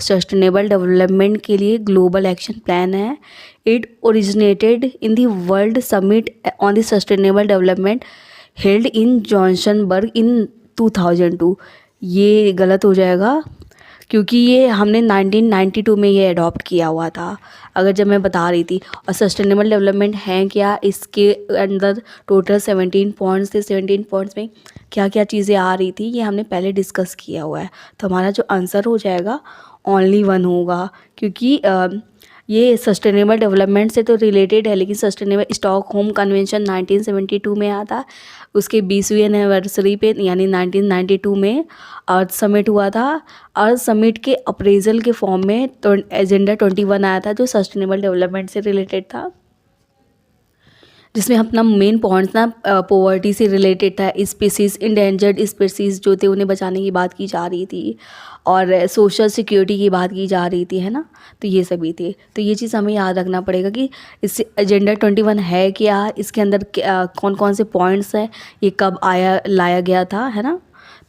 Sustainable development के लिए global action plan है। It originated in the world summit on the sustainable development held in Johannesburg in 2002। ये गलत हो जाएगा क्योंकि ये हमने 1992 में ये अडॉप्ट किया हुआ था, अगर जब मैं बता रही थी। और सस्टेनेबल डेवलपमेंट है क्या, इसके अंदर टोटल 17 पॉइंट्स थे। 17 पॉइंट्स में क्या क्या चीज़ें आ रही थी ये हमने पहले डिस्कस किया हुआ है। तो हमारा जो आंसर हो जाएगा ओनली 1 होगा, क्योंकि ये सस्टेनेबल डेवलपमेंट से तो रिलेटेड है, लेकिन सस्टेनेबल स्टॉकहोम कन्वेंशन 1972 में आया था। उसके 20वीं एनिवर्सरी पे यानी 1992 में अर्थ समिट हुआ था। अर्थ समिट के अप्रेजल के फॉर्म में तो एजेंडा 21 आया था जो सस्टेनेबल डेवलपमेंट से रिलेटेड था, जिसमें अपना मेन पॉइंट्स ना पॉवर्टी से रिलेटेड था। स्पीसीज़, इंडेंजर्ड स्पीसीज़ जो थे उन्हें बचाने की बात की जा रही थी, और सोशल सिक्योरिटी की बात की जा रही थी, है ना। तो ये सभी थे। तो ये चीज़ हमें याद रखना पड़ेगा कि इस एजेंडा 21 है क्या, इसके अंदर कौन कौन से पॉइंट्स हैं, ये कब लाया गया था, है ना।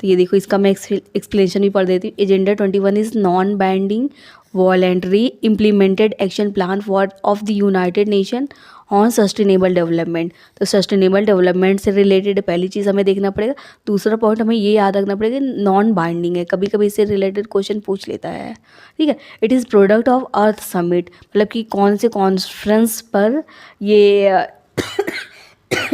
तो ये देखो, इसका मैं एक्सप्लेनेशन भी पढ़ देती हूँ। Agenda 21 is non binding voluntary implemented action plan for of the United nation on sustainable development. तो सस्टेनेबल डेवलपमेंट से रिलेटेड पहली चीज़ हमें देखना पड़ेगा। दूसरा पॉइंट हमें ये याद रखना पड़ेगा कि नॉन बाइंडिंग है, कभी कभी इससे रिलेटेड क्वेश्चन पूछ लेता है, ठीक है। It is product of earth summit, मतलब कि कौन से कॉन्फ्रेंस पर ये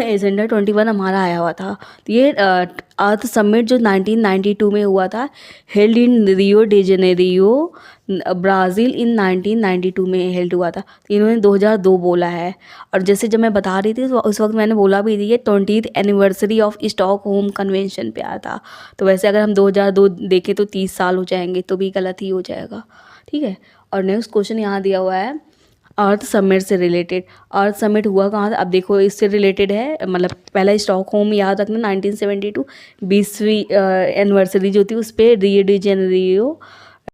एजेंडा 21 हमारा आया हुआ था। तो ये अर्थ समिट जो 1992 में हुआ था, held in Rio de Janeiro Brazil in 1992 में हेल्ड हुआ था। तो इन्होंने 2002 बोला है। और जैसे जब मैं बता रही थी तो उस वक्त मैंने बोला भी थी, ये 20th anniversary of Stockholm convention पे आया था। तो वैसे अगर हम 2002 देखें तो 30 साल हो जाएंगे, तो भी गलत ही हो जाएगा, ठीक है। और नेक्स्ट क्वेश्चन यहाँ दिया हुआ है अर्थ समिट से रिलेटेड। अर्थ समिट हुआ कहाँ था, अब देखो इससे रिलेटेड है। मतलब पहला स्टॉकहोम याद रखना 1972, 20वीं एनिवर्सरी जो थी उस पर रियो डी जेनेरियो